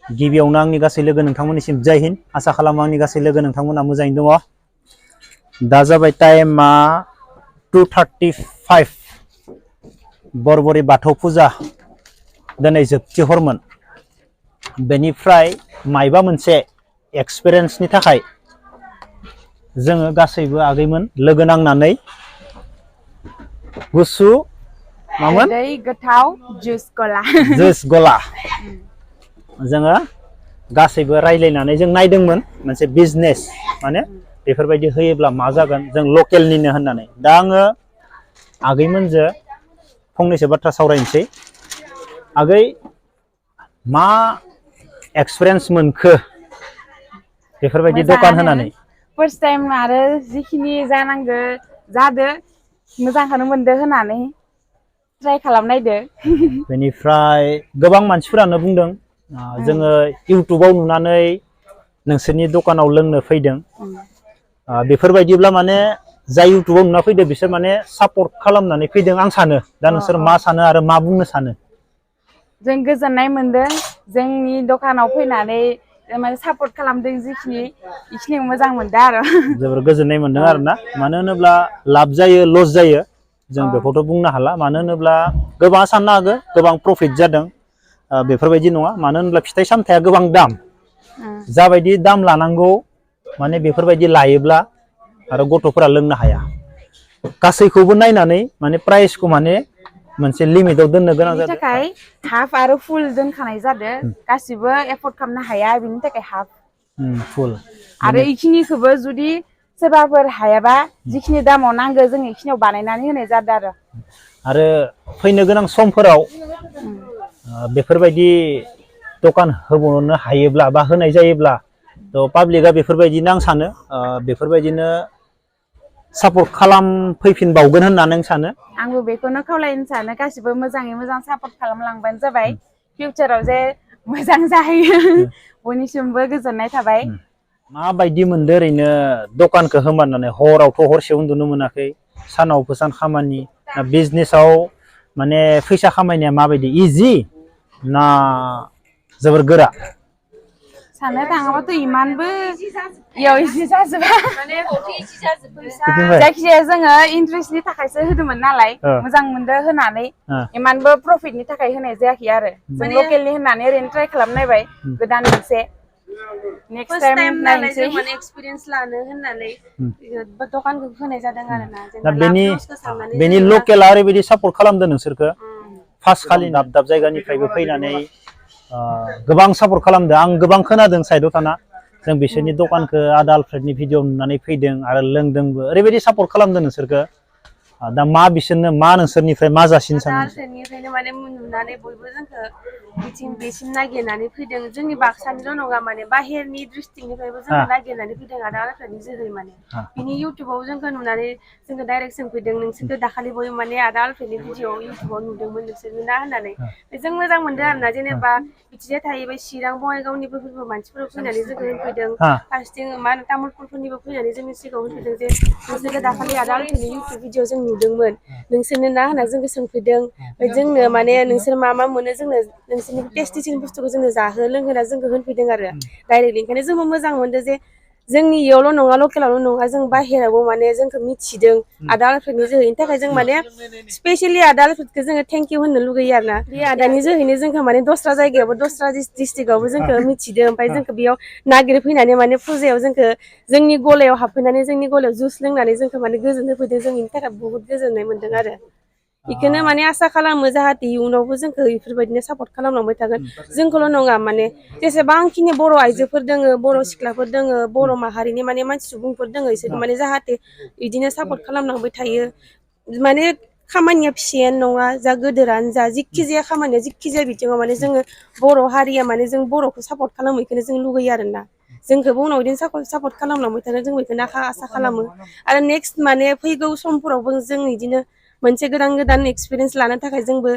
गिबियावनो आंनि गासै लोगो नोंथांमोननिसिम जय हिन्द आसा खालामो आंनि गासै लोगो नोंथांमोना मोजाङैनो दङ दा जाबाय टाइमा 2:35 बरबरी बाथौ फुजा दिनै जोबथि हरमोन बेनिफ्राय मायबा मोनसे एक्सपिरियेन्सनि थाखाय जोङो गासैबो आगैमोन लोगो नांनानै गुसु मामोन गोथाव जुस गला जोङो गासैबो रायज्लायनानै जों नायदोंमोन मोनसे बिजनेस माने बेफोरबायदि होयोब्ला मा जागोन जों लकेलनिनो होननानै दा आङो आगैमोनजों फंनैसो बाथ्रा सावरायनोसै आगै मा एक्सपिरियेन्स मोनखो बेफोरबायदि दखान होनानै फार्स्ट टाइम आरो जिखिनि जानांगौ जादो मोजांखौनो मोनदो होनानै ट्राइ खालामनायदो बेनिफ्राय गोबां मानसिफोरानो बुंदों जोङो इउटुबाव नुनानै नोंसोरनि दखानाव लोंनो फैदों बेफोरबायदिब्ला माने जाय इउटुबाव नुना फैदों बिसोर माने सापर्ट खालामनानै फैदों आं सानो दा नोंसोर मा सानो आरो मा बुंनो सानो जों गोजोननाय मोनदों जोंनि दखानाव फैनानै माने सापर्ट खालामदों जिखिनि मोजां मोनदों आरो जोबोर गोजोननाय मोनदों आरोना मानो होनोब्ला लाब जायो लस जायो जों बेखौथ' बुंनो हाला मानो होनोब्ला गोबां साननो हागौ गोबां प्रफिट जादों बेफोरबायदि नङा मानो होनब्ला फिथाइ सामथाइया गोबां दाम जाबायदि दाम लानांगौ माने बेफोरबायदि लायोब्ला आरो गथ'फोरा लोंनो हाया गासैखौबो नायनानै माने प्राइसखौ माने मोनसे लिमिटाव दोननो गोनां जादों थाखाय हाफ आरो फुल दोनखानाय जादों गासिबो एफर्ड खालामनो हाया बिनि थाखाय हाफ फुल आरो इखिनिखौबो जुदि सोरबाफोर हायाबा जिखिनि दामाव नांगौ जों इखिनियाव बानायनानै होनाय जादों आरो फैनो गोनां समफोराव बेफोरबायदि दखान होबावनो हायोब्ला बा होनाय जायोब्ला थ' पाब्लिकआ बेफोरबायदिनो आं सानो बेफोरबायदिनो सापर्ट खालामफैफिनबावगोन होननानै आं सानो आंबो बेखौनो खावलायनो सानो गासिबो मोजाङै मोजां सापर्ट खालामलांबानो जाबाय फिउचाराव जे मोजां जाहैयो बयनिसिमबो गोजोननाय थाबाय माबायदि मोनदों ओरैनो दखानखौ होमारनानै हरावथ' हरसे उन्दुनो मोनाखै सानावबो सान खामानि बिजनेसाव माने फैसा खामायनाया माबायदि इजि ना जोबोर गोरा साननो थाङोबाथ' इमानबो इजि जाजोबा जायखिजाया जोङो इन्ट्रेस्टनि थाखायसो होदोंमोन नालाय मोजां मोनदों होनानै इमानबो प्रफिटनि थाखाय होनाय जायाखै आरो जों लकेलनि होननानै ओरैनो ट्राइ खालामनायबाय गोदान मोनसे नेक्स्ट टाइम नायनोसै माने एक्सपिरियेन्स लानो होननानै दखानखौ होनाय जादों आरोना बेनि लकेला ओरैबायदि सापर्ट खालामदों नोंसोरखौ फार्स्ट खालि दाब दाब जायगानिफ्रायबो फैनानै गोबां सापर्ट खालामदों आं गोबां खोनादों साइडआव थाना जों बिसोरनि दखानखौ आदा आलफ्रेडनि भिडिअ नुनानै फैदों आरो लोंदोंबो ओरैबायदि सापर्ट खालामदों नोंसोरखौ दा मा बिसोरनो मा नोंसोरनिफ्राय मा जासिनो सानो आलफ्रेडनिफ्रायनो माने नुनानै बयबो जोंखौ बेसिम नागिरनानै फैदों जोंनि बाक्सानिल' नङा माने बाहेरनि डिस्ट्रिक्टनिफ्रायबो जोंखौ नागिरनानै फैदों आदा आलफ्रेडनि जोहै माने बिनि इउटुबाव जोंखौ नुनानै जोंखौ डाइरेक्ट सोंफैदों नोंसोरखौ दाखालि बय माने आदा आलफ्रेडनि भिडिअ इउटुबाव नुदोंमोन नोंसोरनो ना होननानै बेजों मोजां मोनदों आरोना जेनेबा बिथिजाय थाहैबाय चिरां बङाइगावनिबो मानसिफोर फैनानै जोंखौ होनफैदों फारसेथिं मा होनो तामुलपुरफोरनिबो फैनानै जोंनि सिगाङाव होनफैदों जे नोंसोरखौ दाखालि आदा आलफ्रेडनि इउटुब भिडिअ जों नुदोंमोन नोंसोरनो ना होनना जोंखौ सोंफैदों ओमफ्राय जोंनो माने नोंसोर मा मा मोनो जोंनो नोंसोरनि टेस्टिसिन बुस्थुखौ जोंनो जाहो लोंहोना जोंखौ होनफैदों आरो डाइरेक्टलि ओंखायनो जोंबो मोजां मोनदों जे जोंनि इयावल' नङा लकेलावल' नङा जों बाहेरावबो माने जोंखौ मिथिदों आदा आलफ्रेडनि जोहैनि थाखाय जों माने स्पेसियेलि आदा आलफ्रेडखौ जोङो थेंक इउ होननो लुगैयो आरोना बे आदानि जोहैनो जोंखौ माने दस्रा जायगायावबो दस्रा डिस्ट्रिक्टआवबो जोंखौ मिथिदों ओमफ्राय जोंखौ बेयाव नागिरफैनानै माने फुजायाव जोंखौ जोंनि गलायाव हाबफैनानै जोंनि गलायाव जुस लोंनानै जोंखौ माने गोजोन होफैदों जों बेनि थाखाय बुहुत गोजोननाय मोनदों आरो बेखौनो माने आसा खालामो जाहाथे इयुनावबो जोंखौ बेफोरबायदिनो सापर्ट खालामलांबाय थागोन जोंखौल' नङा माने जेसेबांखिनि बर' आइजोफोर दोङो बर' सिख्लाफोर दोङो बर' माहारिनि माने मानसि सुबुंफोर दोङो इसोर माने जाहाथे बिदिनो सापर्ट खालामलांबाय थायो माने खामानिया फिसायानो नङा जा गोदोरानो जा जिखि जाया खामानिया जिखि जाया बिथिङाव माने जोङो बर' हारिया माने जों बर'खौ सापर्ट खालामो बेखौनो जों लुगैयो आरोना जोंखौबो उनाव बिदिनो सापर्ट खालामलांबाय थानो जों बेखौनो आसा खालामो आरो नेक्स्ट माने फैगौ समफोरावबो जों बिदिनो मोनसे गोदान एक्सपिरियेन्स लानो थाखाय जोंबो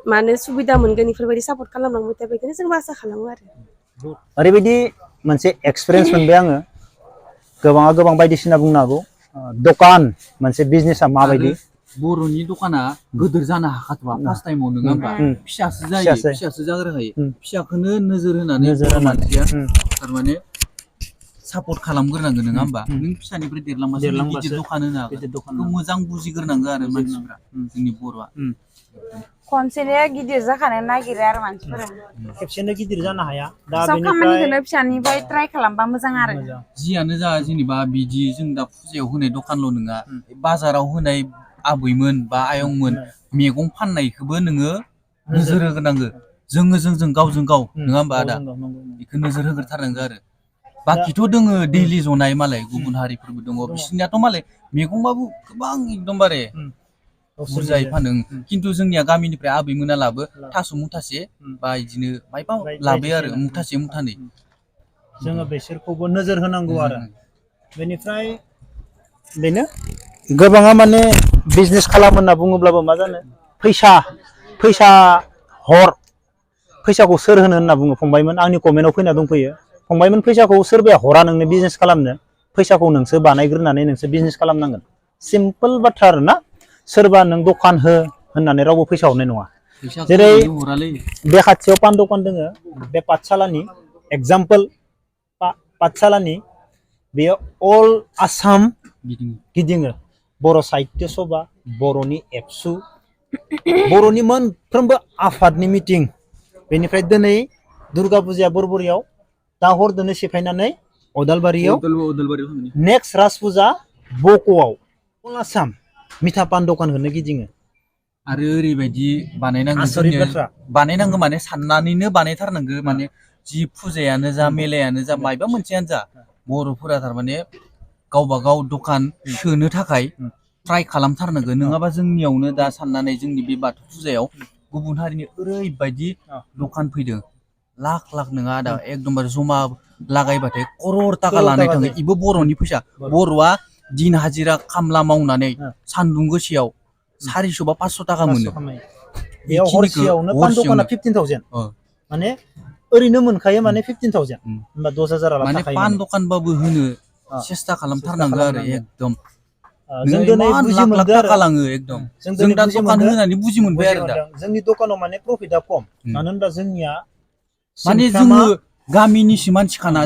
मानो सुबिदा मोनगोन बेफोरबायदि सापर्ट खालामलांबाय थाबाय बेखौनो जोंबो आसा खालामो आरो ओरैबायदि मोनसे एक्सपिरियेन्स मोनबाय आङो गोबाङा गोबां बायदिसिना बुंनो हागौ दखान मोनसे बिजनेसा माबायदि बर'नि दखाना गोदोर जानो हाखाथ'वा फार्स्ट टाइमाव नङा होमबा फिसासो जायो फिसासो जाग्रोखायो फिसाखौनो नोजोर होनानै बर' मानसिया थारमाने सापर्ट खालामग्रोनांगोन नङा होमबा नों फिसानिफ्राय देरलांबासो गिदिर दखान होनो हागोन मोजां बुजिग्रोनांगो आरो मानसिफ्रा जोंनि बर'आ खनसेनो गिदिर जाखानो नागिरो आरो मानसिफोरा खेबसेनो गिदिर जानो हाया दा सब बेनिफ्राय खामानिखौनो फिसानिफ्राय ट्राइ खालामबा मोजां आरो जियानो जा जेनेबा बिदि जों दा फुजायाव होनाय दखानल' नङा बाजाराव होनाय आबैमोन बा आयंमोन मैगं फाननायखौबो नोङो नोजोर होग्रोनांगो जोंजों गावजों गाव नङा होमबा आदा बेखौ नोजोर होग्रोथारनांगो आरो बाखिथ' दोङो दैलि जनाय मालाय गुबुन हारिफोरबो दङ बिसोरनियाथ' मालाय मैगंबाबो गोबां एकदमबारे बुरजायै फानो खिन्थु जोंनिया गामिनिफ्राय आबैमोना लाबो थास' मुथासे बा बिदिनो मायबा लाबोयो आरो मुथासे मुथानै जोङो बेसोरखौबो नोजोर होनांगौ आरो बेनिफ्राय बेनो गोबाङा माने बिजनेस खालाम होनना बुङोब्लाबो मा जानो फैसा फैसाखौ सोर होनो होनना बुङो फंबायमोन आंनि कमेन्टआव फैना दंफैयो फंबायमोन फैसाखौ सोरबाया हरा नोंनो बिजनेस खालामनो फैसाखौ नोंसो बानायग्रोनानै नोंसो बिजनेस खालामनांगोन सिम्पोल बाथ्रा आरोना सोरबा नों दखान हो होननानै रावबो फैसा हरनाय नङा जेरै बे खाथियाव पान दखान दोङो बे पाठसालानि एगजाम्पोल पाठसालानि बेयो अल आसाम गिदिङो बर' साहित्य सभा बर'नि एबसु बर'नि मोनफ्रोमबो आफादनि मिटिं बेनिफ्राय दिनै दुर्गा फुजाया बरबरियाव दा हरदोनो सेफायनानै अदालबारियाव नेक्स्ट राज फुजा बक'आव अल आसाम मिथा पान दखान होनो गिदिङो आरो ओरैबायदि बानायनांगौ माने साननानैनो बानायथारनांगौ माने जि फुजायानो जा मेलायानो जा मायबा मोनसेयानो जा बर'फोरा थारमाने गावबा गाव दखान सोनो थाखाय ट्राइ खालामथारनांगौ नङाबा जोंनियावनो दा साननानै जोंनि बे बाथौ फुजायाव गुबुन हारिनि ओरैबायदि दखान फैदों लाख लाख नङा आदा एकदमबारे जमा लागायबाथाय करर थाखा लानाय थाङो इबो बर'नि फैसा बर'आ दिन हाजिरा खामला मावनानै सान्दुं गोसायाव 400 बा 500 थाखा मोनो बेयाव हरसेयावनो पान दखाना 15,000 माने ओरैनो मोनखायो माने 15,000 होमबा 10,000 आला माने पान दखानबाबो होनो सेस्था खालामथारनांगौ आरो एकदम जों दिनै बुजि मोनदों आरो लाङो एकदम जों दा दखान होनानै बुजि मोनबाय आरो दा जोंनि दखानाव माने प्रफिटआ खम मानो होनबा जोंनिया माने जोङो गामिनिसो मानसिखाना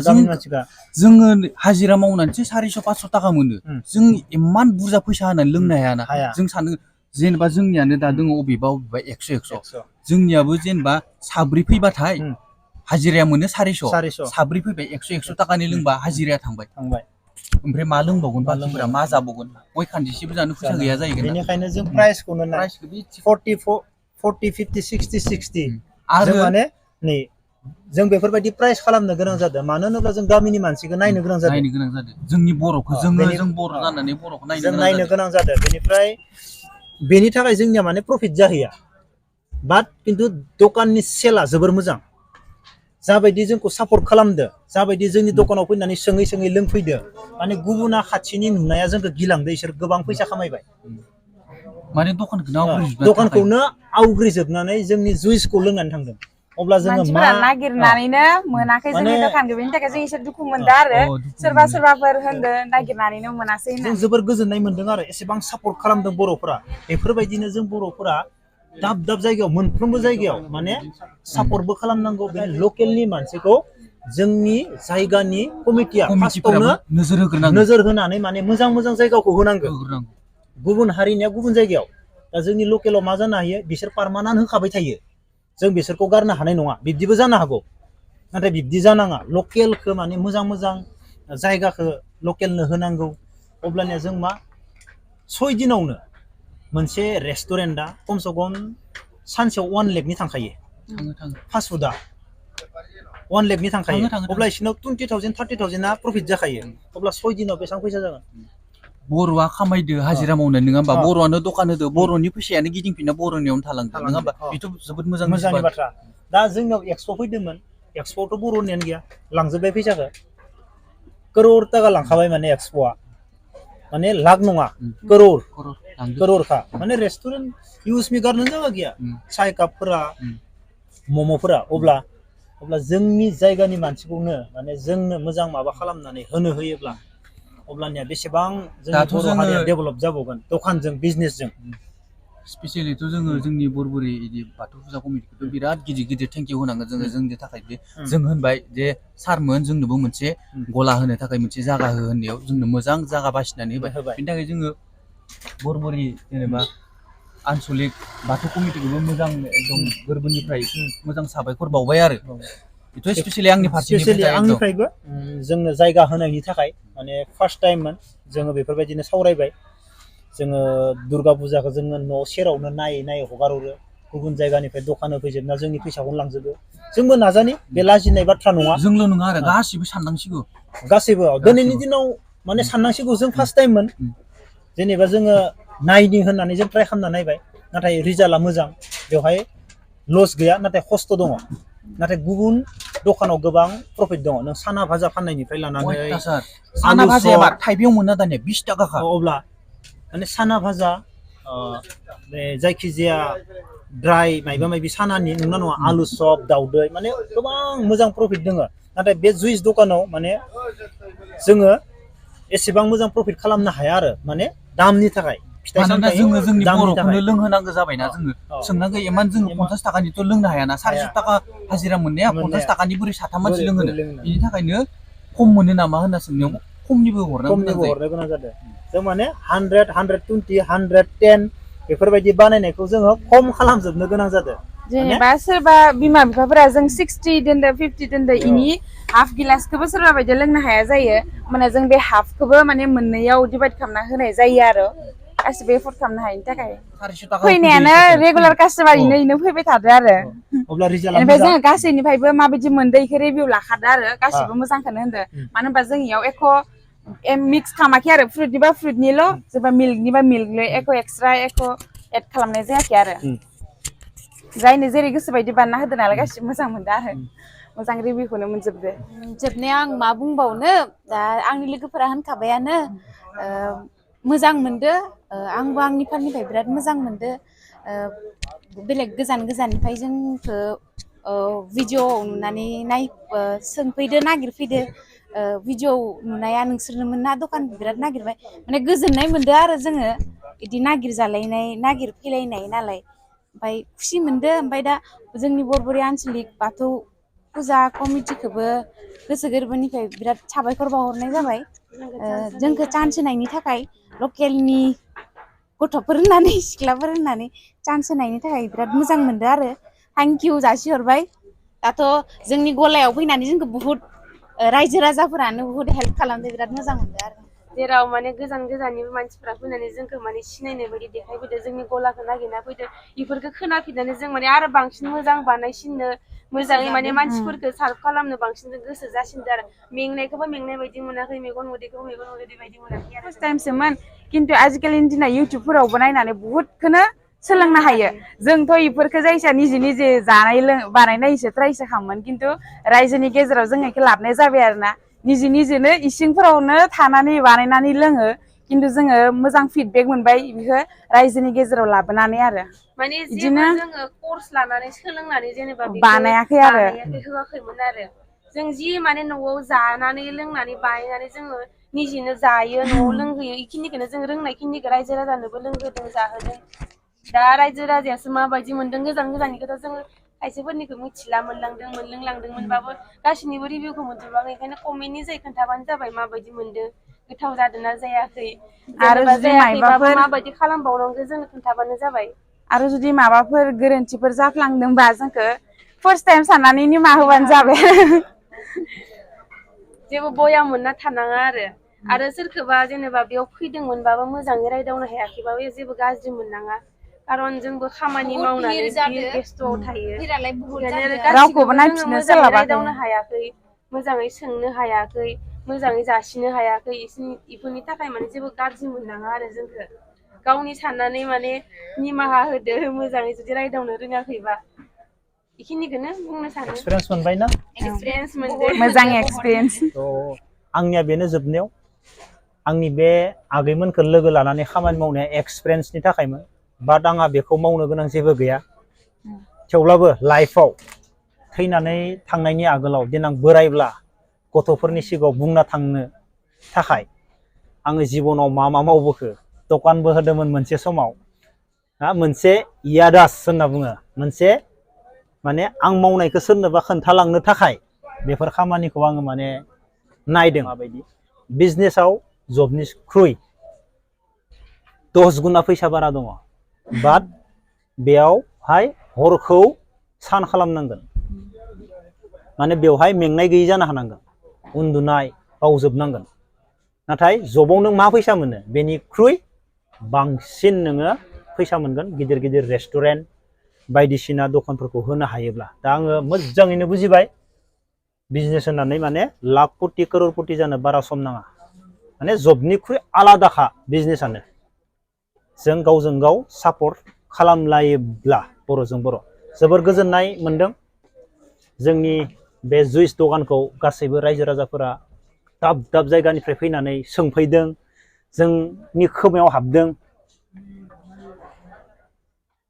जोङो हाजिरा मावनानैसो 400-500 थाखा मोनो जों इमान बुरजा फैसा होनानै लोंनो हायाना जों सानो जेनेबा जोंनियानो दा दङ अबेबा 100 जोंनियाबो जेनेबा साब्रै फैबाथाय हाजिराया मोनो 400 साब्रै फैबाय 100 थाखानि लोंबा हाजिराया थांबाय ओमफ्राय मा लोंबावगोन बाखिफोरा मा जाबावगोन गय खानदिसेबो जानो फैसा गैया जाहैगोन बेनिखायनो जों प्राइसखौनो 40 50 60 आरो माने नै जों बेफोरबायदि प्राइस खालामनो गोनां जादों मानो होनोब्ला जों गामिनि मानसिखौ नायनो गोनां जादों जोंनि बर'खौ जों बर' जानानै बर'खौ नायनो गोनां जादों बेनिफ्राय बेनि थाखाय जोंनिया माने प्रफिट जाहैया बाट खिन्थु दखाननि सेला जोबोर मोजां जाबायदि जोंखौ सापर्ट खालामदो जाबायदि जोंनि दखानाव फैनानै सोङै लोंफैदो माने गुबुना खाथिनि नुनाया जोंखौ गिलांदो इसोर गोबां फैसा खामायबाय माने दखानखौनो आवग्रिजोबनानै जोंनि जुइसखौ लोंनानै थांदों अब्ला जोङो नागिरनानैनो मोनाखै जोंनि दखानखौ बेनि थाखाय जों एसे दुखु मोनदों आरो सोरबाफोर होनदों नागिरनानैनो मोनासै जों जोबोर गोजोननाय मोनदों आरो एसेबां सापर्ट खालामदों बर'फोरा बेफोरबायदिनो जों बर'फोरा दाब जायगायाव मोनफ्रोमबो जायगायाव माने सापर्टबो खालामनांगौ बे लकेलनि मानसिखौ जोंनि जायगानि कमिटिया फार्स्टआवनो नोजोर होनानै माने मोजां जायगाखौ होनांगौ गुबुन हारिनिया गुबुन जायगायाव दा जोंनि लकेलाव मा जानो हायो बिसोर पारमानेन्ट होखाबाय थायो जों बिसोरखौ गारनो हानाय नङा बिब्दिबो जानो हागौ नाथाय बिब्दि जानाङा लकेलखौ माने मोजां जायगाखौ लकेलनो होनांगौ अब्लानिया जों मा 6 दिनावनो मोनसे रेस्टुरेन्टआ खमसे खम सानसेयाव 1 लाखनि थांखायो फास्ट फुडा 1 लाखनि थांखायो अब्ला इसोरनाव 20,000 30,000 प्रफिट जाखायो अब्ला 6 दिनाव बेसेबां फैसा जागोन बर'आ खामायदो हाजिरा मावनो नङा होमबा बर'आनो दखान होदो बर'नि फैसायानो गिदिंफिनना बर'नियावनो थालांदो नङा होमबा बेथ' जोबोद मोजांनि बाथ्रा दा जोंनाव एक्सप' फैदोंमोन एक्सप'आवथ' बर'नियानो गैया लांजोब्बाय फैसाखौ करोर थाखा लांखाबाय माने एक्सप'आ माने लाख नङा करोरखा माने रेस्टुरेन्ट इउज मी गारनो जायगा गैया साय कापफोरा मम'फोरा अब्ला जोंनि जायगानि मानसिखौनो माने जोंनो मोजां माबा खालामनानै होयोब्ला अब्लानिया बेसेबां जोंनि दाथ' बर' जोङो हारिया डेभेलप जाबावगोन दखानजों बिजनेसजों स्पेसियलिथ' जोङो जोंनि बरबुरि इदि बाथौ फुजा कमिटिखौथ' बिराद गिदिर गिदिर थेंक इउ होनांगोन जोङो जोंनि थाखाय बे जों होनबाय जे सारमोन जोंनोबो मोनसे गला होनो थाखाय मोनसे जागा हो होननायाव जोंनो मोजां जागा बासिनानै होबाय बेनि थाखाय जोङो बरबुरि जेनेबा आनसलिक बाथौ कमिटिखौबो मोजां एकदम गोरबोनिफ्राय मोजां साबायखर बावबाय आरो बेथ' स्पेसियलि आंनि स्पेसियलि फारसेनिफ्राय आंनिफ्रायबो जोंनो जायगा होनायनि थाखाय माने फार्स्ट टाइममोन जोङो बेफोरबायदिनो सावरायबाय जोङो दुर्गा फुजाखौ जोङो न' सेरावनो नायै नायै हगारहरो गुबुन जायगानिफ्राय दखान होफैजोबना जोंनि फैसाखौनो लांजोबो जोंबो नाजानि बे लाजिनाय बाथ्रा नङा जोंल' नङा आरो गासिबो साननांसिगौ गासैबो दिनैनि दिनाव माने साननांसिगौ जों फार्स्ट टाइममोन जेनेबा जोङो नायनि होननानै जों ट्राइ खालामना नायबाय नाथाय रिजाल्टआ मोजां बेवहाय लस गैया नाथाय खस्थ' दङ नाथाय गुबुन दखानाव गोबां प्रफिट दङ नों साना भाजा फाननायनिफ्राय लानानै साना भाजाया थाइबायाव मोना दानिया 20 थाखा अब्ला माने साना भाजा बे जायखिजाया ड्राइ मायबा मायबि सानानि नंना नङा आलु चप दाउदै माने गोबां मोजां प्रफिट दङ नाथाय बे जुइस दखानाव माने जोङो एसेबां मोजां प्रफिट खालामनो हाया आरो माने दामनि थाखाय फिथाइ सामथाइ जोङो जोंनि दामनि बर'खौनो थाखाय लोंहोनांगौ जाबायना जोङो सोंनांगौ इमान जोङो 50 थाखानिथ' लोंनो हायाना 400 थाखा हाजिरा मोननाया 50 थाखानि बोरै साथाम मानसि लोंहोनो बेनि थाखायनो खम मोनो नामा होनना सोंनायाव खमनिबो हरनो गोनां जादों जों माने 100 120 110 बेफोरबायदि बानायनायखौ जोङो खम खालामजोबनो गोनां जादों जेनेबा सोरबा बिमा बिफाफोरा जों 60 दोनदो 50 दोनदो इनि हाफ गिलासखौबो सोरबा बायदि लोंनो हाया जायो माने जों बे हाफखौबो माने मोननैयाव डिभाइड खालामना होनाय जायो आरो गासिबो एफर्ड खालामनो हायिनि थाखाय फैनायानो रेगुलार कास्टमार इनो फैबाय थादो आरो अब्ला रिजाल्टआ ओमफ्राय मोजां जोङो गासैनिफ्रायबो माबायदि मोनदो इखौ रिभिउ लाखादो आरो गासिबो मोजांखौनो होनदो मानो होनबा जों इयाव एख' मिक्स खालामाखै आरो फ्रुइटनिबा फ्रुइटनिल' जेनेबा मिल्कनिबा मिल्कल' एख' एक्सट्रा एख' एड खालामनाय जायाखै आरो जायनो जेरै गोसो बायदि बानायना होदो नालाय गासिबो मोजां मोनदो आरो मोजां रिभिउखौनो मोनजोबदो जोबनायाव आं मा बुंबावनो दा आंनि लोगोफोरा होनखाबायानो मोजां मोनदो आंबो आंनि फारनिफ्राय बिराद मोजां मोनदो बेलेग गोजान गोजाननिफ्राय जोंखौ भिडिअ नुनानै सोंफैदो नागिरफैदो भिडिअ नुनाया नोंसोरनोमोन ना दखान बिराद नागिरबाय माने गोजोननाय मोनदो आरो जोङो बिदि नागिरजालायनाय नागिरफैलायनाय नालाय ओमफ्राय खुसि मोनदो ओमफ्राय दा जोंनि बरबुरि आनसलिक बाथौ फुजा कमिटिखौबो गोसो गोरबोनिफ्राय बिराद साबायखर बावहरनाय जाबाय जोंखौ चान्स होनायनि थाखाय लकेलनि गथ'फोर होननानै सिख्लाफोर होननानै चान्स होनायनि थाखाय बिराद मोजां मोनदो आरो थेंक इउ जासिहरबाय दाथ' जोंनि गलायाव फैनानै जोंखौ बुहुत रायजो राजाफोरानो बुहुत हेल्प खालामदो बिराद मोजां मोनदो आरो जेराव माने गोजान गोजाननिबो मानसिफ्रा फैनानै जोंखौ माने सिनायनाय बायदि देखायफैदो जोंनि गलाखौ नागिरना फैदो बेफोरखौ खोनाफिननानै जों माने आरो बांसिन मोजां बानायसिननो मोजाङै माने मानसिफोरखौ सार्भ खालामनो बांसिन गोसो जासिनदों आरो मेंनायखौबो मेंनाय बायदि मोनाखै मेगन मोदैखौबो मेगन मोदै बायदि मोनाखै फार्स्ट टाइमसोमोन खिन्थु आजिखालिनि दिनाव इउटुबफोरावबो नायनानै बुहुदखौनो सोलोंनो हायो जोंथ' इफोरखौ जायखिया निजे निजे जानाय बानायनायसो ट्राइसो खामोन खिन्थु रायजोनि गेजेराव जों इखौ लाबोनाय जाबाय आरो ना निजे निजेनो इसिंफोरावनो थानानै बानायनानै लोङो खिन्थु जोङो मोजां फिडबेक मोनबाय बेखौ रायजोनि गेजेराव लाबोनानै आरो माने जेबो जोङो कर्स लानानै सोलोंनानै जेनेबा बानायाखै आरो होआखैमोन आरो जों जि माने न'आव जानानै लोंनानै बानायनानै जोङो निजेनो जायो न'आव लोंहोयो इखिनिखौनो जों रोंनाय खिनिखौ रायजो राजानोबो लोंहोदों जाहोदों दा रायजो राजायासो माबायदि मोनदों गोजान गोजाननिखौथ' जोङो खायसेफोरनिखौ मिथिला मोनलोंलांदोंमोनबाबो गासैनिबो रिभिउखौ मोनजोबाखै ओंखायनो कमेन्टनि जाय खोन्थाबानो जाबाय माबायदि मोनदों गोथाव जादोंना जायाखै जेनेबा जायाखैबाबो माबायदि खालामबावनांगौ जोंनो खोन्थाबानो जाबाय आरो जुदि माबाफोर गोरोन्थिफोर जाफ्लांदोंबा जोंखौ फार्स्ट टाइम साननानै निमाहा होबानो जाबाय जेबो बया मोनना थानाङा आरो सोरखौबा जेनेबा बेयाव फैदोंमोनबाबो मोजाङै रायदावनो हायाखैबाबो जेबो गाज्रि मोननाङा खारन जोंबो खामानि मावनानै बेस्थ'आव थायो रावखौबो जोङो मोजाङै रायदावनो हायाखै मोजाङै सोंनो हायाखै मोजाङै जासिनो हायाखै इफोरनि थाखाय माने जेबो गाज्रि मोननाङा आरो जोंखौ गावनि साननानै माने निमाहा होदो मोजाङै जुदि रायदावनो रोङाखैबा बेखिनिखौनो बुंनो सानो एक्सपिरियेन्स मोनबायना एक्सपिरियेन्स मोनदों मोजां एक्सपिरियेन्स आंनिया बेनो जोबनायाव आंनि बे आगैमोनखौ लोगो लानानै खामानि मावनाया एक्सपिरियेन्सनि थाखायमोन बाट आंहा बेखौ मावनो गोनां जेबो गैया थेवब्लाबो लाइफआव थैनानै थांनायनि आगोलाव देनां बोरायब्ला गथ'फोरनि सिगाङाव बुंना थांनो थाखाय आङो जिबनाव मा मा मावबोखो दखानबो होदोंमोन मोनसे समाव मोनसे यादास होनना बुङो मोनसे माने आं मावनायखौ सोरनोबा खोन्थालांनो थाखाय बेफोर खामानिखौ आङो माने नायदों माबायदि बिजनेसाव जबनिख्रुइ 10 गुना फैसा बारा दङ बाट बेयावहाय हरखौ सान खालामनांगोन माने बेवहाय मेंनाय गैयै जानो हानांगोन उन्दुनाय बावजोबनांगोन नाथाय जबाव नों मा फैसा मोनो बेनिख्रुइ बांसिन नोङो फैसा मोनगोन गिदिर गिदिर रेस्टुरेन्ट बायदिसिना दखानफोरखौ होनो हायोब्ला दा आङो मोजाङैनो बुजिबाय बिजनेस होननानै माने लाख कोटि करोड़पति जानो बारा सम नाङा माने जबनिख्रुइ आलादाखा बिजनेसानो जों गावजों गाव सापर्ट खालामलायोब्ला बर'जों बर' जोबोर गोजोननाय मोनदों जोंनि बे जुइस दखानखौ गासैबो रायजो राजाफोरा दाब दाब जायगानिफ्राय फैनानै सोंफैदों जोंनि खोमायाव हाबदों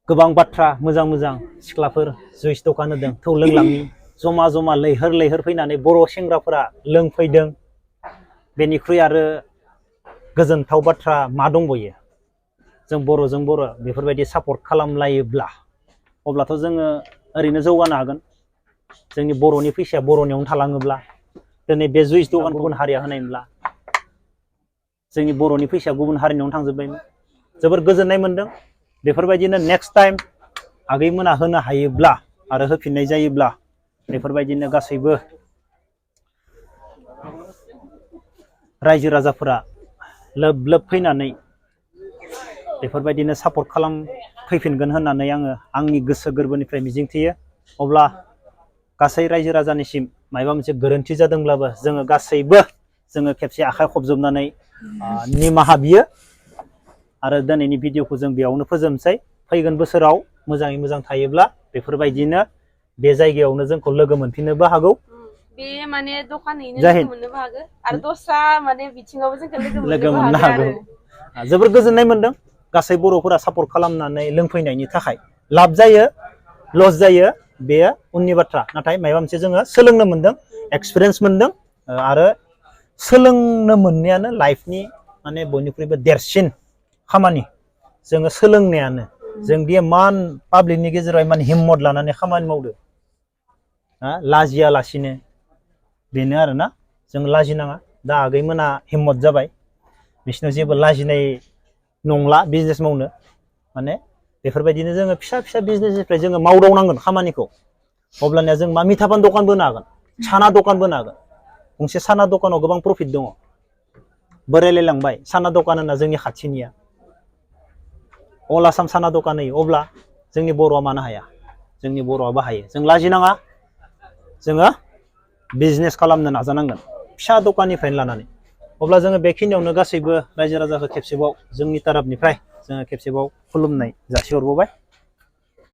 गोबां बाथ्रा मोजां मोजां सिख्लाफोर जुइस दखान होदों थौ लोंलांनि जमा जमा लैहोर लैहोर फैनानै बर' सेंग्राफोरा लोंफैदों बेनिख्रुइ आरो गोजोनथाव बाथ्रा मा दंबायो जों बर'जों बर' बेफोरबायदि सापर्ट खालामलायोब्ला अब्लाथ' जोङो ओरैनो जौगानो हागोन जोंनि बर'नि फैसाया बर'नियावनो थालाङोब्ला दिनै बे जुइस दखान गुबुन हारिया होनायमोनब्ला जोंनि बर'नि फैसाया गुबुन हारिनियावनो थांजोब्बायमोन जोबोर गोजोननाय मोनदों बेफोरबायदिनो नेक्स्ट टाइम आगैमोना होनो हायोब्ला आरो होफिननाय जायोब्ला बेफोरबायदिनो गासैबो रायजो राजाफोरा लोब लोब फैनानै बेफोरबायदिनो सापर्ट खालाम फैफिनगोन होननानै आङो आंनि गोसो गोरबोनिफ्राय मिजिंथियो अब्ला गासै रायजो राजानिसिम माबा मोनसे गोरोन्थि जादोंब्लाबो जोङो गासैबो जोङो खेबसे आखाइ खबजोबनानै निमाहा बियो आरो दिनैनि भिडिअखौ जों बेयावनो फोजोबनोसै फैगोन बोसोराव मोजाङै मोजां थायोब्ला बेफोरबायदिनो बे जायगायावनो जोंखौ लोगो मोनफिननोबो हागौ बे माने दखानैनो लोगो मोननोबो हागौ आरो दस्रा माने बिथिङावबो जोंखौ लोगो मोननो हागौ जोबोर गोजोननाय मोनदों गासै बर'फोरा सापर्ट खालामनानै लोंफैनायनि थाखाय लाब जायो लस जायो बेयो उननि बाथ्रा नाथाय माबा मोनसे जोङो सोलोंनो मोनदों एक्सपिरियेन्स मोनदों आरो सोलोंनो मोननायानो लाइफनि माने बयनिख्रुइबो देरसिन खामानि जोङो सोलोंनायानो जों दि इमान पाब्लिकनि गेजेराव इमान हिम्मत लानानै खामानि मावदो लाजियालासिनो बेनो आरोना जों लाजिनाङा दा आगैमोना हिम्मत जाबाय बिसोरनाव जेबो लाजिनाय नंला बिजनेस मावनो माने बेफोरबायदिनो जोङो फिसा फिसा बिजनेसनिफ्राय जोङो मावदावनांगोन खामानिखौ अब्लानिया जों मा मिथा पान दखान बोनो हागोन साना दखान बोनो हागोन गंसे साना दखानाव गोबां प्रफिट दङ बोरायलायलांबाय साना दखान होनना जोंनि खाथिनिया अल आसाम साना दखान होयो अब्ला जोंनि बर'आ मानो हाया जोंनि बर'आ बाहायो जों लाजिनाङा जोङो बिजनेस खालामनो नाजानांगोन फिसा दखाननिफ्रायनो लानानै अब्ला जोङो बेखिनियावनो गासैबो रायजो राजाखौ खेबसेबाव जोंनि ताराफनिफ्राय जोङो खेबसेबाव खुलुमनाय जासिहरबावबाय